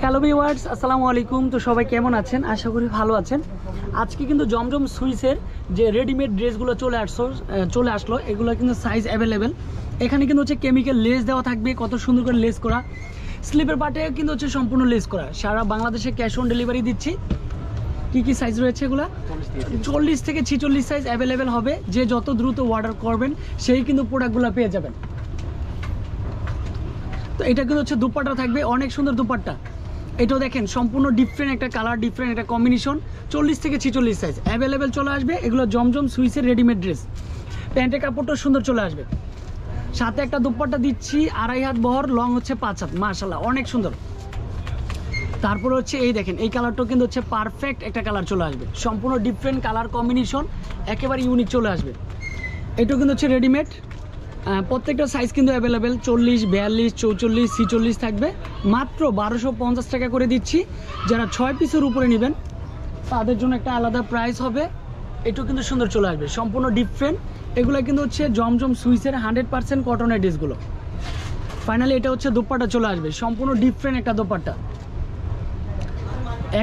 Hello viewers, আসসালামু আলাইকুম। তো সবাই কেমন আছেন? আশা করি ভালো আছেন। আজকে কিন্তু জমজম সুইসের যে রেডিমেড ড্রেসগুলো চলে আসলো এগুলো কিন্তু সাইজ অ্যাভেলেবেল। এখানে কিন্তু হচ্ছে কেমিক্যাল লেস দেওয়া থাকবে, কত সুন্দর করে লেস করা। স্লিপের পার্টে কিন্তু হচ্ছে সম্পূর্ণ লেস করা। সারা বাংলাদেশে ক্যাশ অন ডেলিভারি দিচ্ছি। কি সাইজ রয়েছে এগুলো? 40 থেকে 46 সাইজ অ্যাভেলেবেল হবে। যে যত দ্রুত অর্ডার করবেন সেই কিন্তু প্রোডাক্টগুলো পেয়ে যাবেন। তো এটা কিন্তু হচ্ছে দুপাট্টা থাকবে, অনেক সুন্দর দুপাট্টা। এটাও দেখেন সম্পূর্ণ ডিফারেন্ট একটা কালার, ডিফারেন্ট একটা কম্বিনেশন। 40 থেকে 46 সাইজ অ্যাভেলেবেল চলে আসবে। এগুলো জমজম সুইসের রেডিমেড ড্রেস। প্যান্টের কাপড়টাও সুন্দর চলে আসবে। সাথে একটা দুপাট্টা দিচ্ছি 2.5 হাত বহর, লং হচ্ছে 5 হাত। মাশাআল্লাহ অনেক সুন্দর। তারপর হচ্ছে এই দেখেন, এই কালারটাও কিন্তু হচ্ছে পারফেক্ট একটা কালার চলে আসবে। সম্পূর্ণ ডিফারেন্ট কালার কম্বিনেশন, একেবারে ইউনিক চলে আসবে। এটাও কিন্তু হচ্ছে রেডিমেড। প্রত্যেকটা সাইজ কিন্তু অ্যাভেলেবেল। 40, 42, 44, 46 থাকবে। মাত্র 1250 টাকা করে দিচ্ছি। যারা 6 পিসের উপরে নেবেন তাদের জন্য একটা আলাদা প্রাইস হবে। এটাও কিন্তু সুন্দর চলে আসবে, সম্পূর্ণ ডিফারেন্ট। এগুলো কিন্তু হচ্ছে জমজম সুইসের 100% কটনের ড্রেসগুলো। ফাইনালি এটা হচ্ছে দোপাট্টা চলে আসবে, সম্পূর্ণ ডিফারেন্ট একটা দোপাট্টা।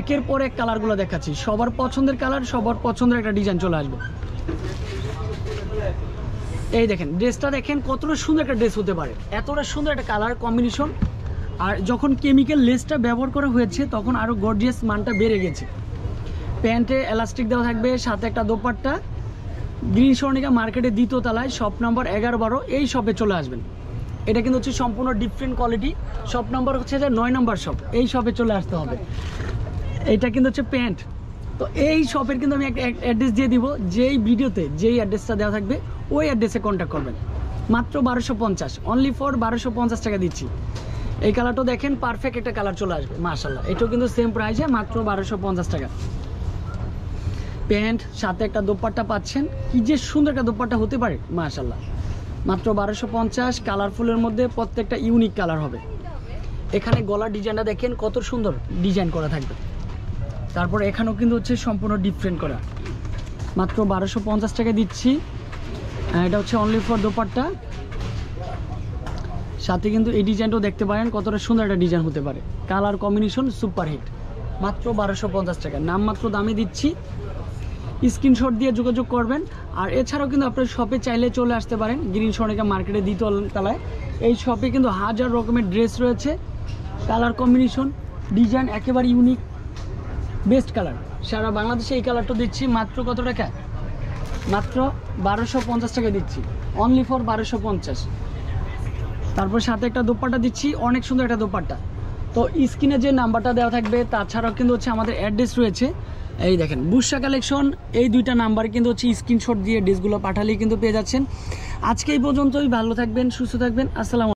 একের পর এক কালারগুলো দেখাচ্ছি, সবার পছন্দের কালার, সবার পছন্দের একটা ডিজাইন চলে আসবে। এই দেখেন ড্রেসটা, দেখেন কতটা সুন্দর একটা ড্রেস হতে পারে, এতটা সুন্দর একটা কালার কম্বিনেশন। আর যখন কেমিক্যাল লেসটা ব্যবহার করা হয়েছে তখন আরও গর্জিয়াস মানটা বেড়ে গেছে। প্যান্টে এলাস্টিক দেওয়া থাকবে, সাথে একটা দোপাট্টা। গ্রিন স্বর্ণিকা মার্কেটের 2য় তলায় শপ নম্বর 11-12 এই শপে চলে আসবেন। এটা কিন্তু হচ্ছে সম্পূর্ণ ডিফারেন্ট কোয়ালিটি। শপ নম্বর হচ্ছে যে 9 নম্বর শপ, এই শপে চলে আসতে হবে। এইটা কিন্তু হচ্ছে প্যান্ট। তো এই শপের কিন্তু আমি একটা অ্যাড্রেস দিয়ে দিব, যেই ভিডিওতে যেই অ্যাড্রেসটা দেওয়া থাকবে ওই অ্যাড্রেসে কন্ট্যাক্ট করবেন। মাত্র 1250, অনলি ফর 1250 টাকা দিচ্ছি। এই কালারটাও দেখেন পারফেক্ট একটা কালার চলে আসবে। মাশাআল্লাহ এটাও কিন্তু সেম প্রাইসে, মাত্র 1250 টাকা। প্যান্ট সাথে একটা দোপাট্টা পাচ্ছেন। কি যে সুন্দর একটা দোপাট্টা হতে পারে, মাশাআল্লাহ। মাত্র 1250, কালারফুলের মধ্যে প্রত্যেকটা ইউনিক কালার হবে। এখানে গলার ডিজাইনটা দেখেন কত সুন্দর ডিজাইন করা থাকবে। তারপর এখানেও কিন্তু হচ্ছে সম্পূর্ণ ডিফারেন্ট করা। মাত্র 1250 টাকা দিচ্ছি। এটা হচ্ছে অনলি ফর দোপাট্টা। সাথে কিন্তু এই ডিজাইনটাও দেখতে পারেন কতটা সুন্দর একটা ডিজাইন হতে পারে। Colour combination super hit. মাত্র 1250 টাকা, নামমাত্র দামে দিচ্ছি। স্ক্রিনশট দিয়ে যোগাযোগ করবেন। আর এছাড়াও কিন্তু আপনার শপে চাইলে চলে আসতে পারেন, গ্রিন স্বর্ণিকা মার্কেটের 2য় তলায়। এই শপে কিন্তু হাজার রকমের ড্রেস রয়েছে, কালার কম্বিনেশন, ডিজাইন একেবারে ইউনিক, বেস্ট কালার। সারা বাংলাদেশে এই কালারটা দিচ্ছি মাত্র কত টাকা? মাত্র 1250 টাকা দিচ্ছি, অনলি ফর 1250। তারপর সাথে একটা দোপাট্টা দিচ্ছি, অনেক সুন্দর একটা দোপাট্টা। তো স্ক্রিনে যে নাম্বারটা দেওয়া থাকবে, তাছাড়াও কিন্তু হচ্ছে আমাদের অ্যাড্রেস রয়েছে। এই দেখেন বুশরা কালেকশন, এই 2টা নাম্বারে কিন্তু হচ্ছে স্ক্রিনশট দিয়ে ড্রেসগুলো পাঠালেই কিন্তু পেয়ে যাচ্ছেন। আজকে এই পর্যন্তই। ভালো থাকবেন, সুস্থ থাকবেন। আসসালামু আলাইকুম।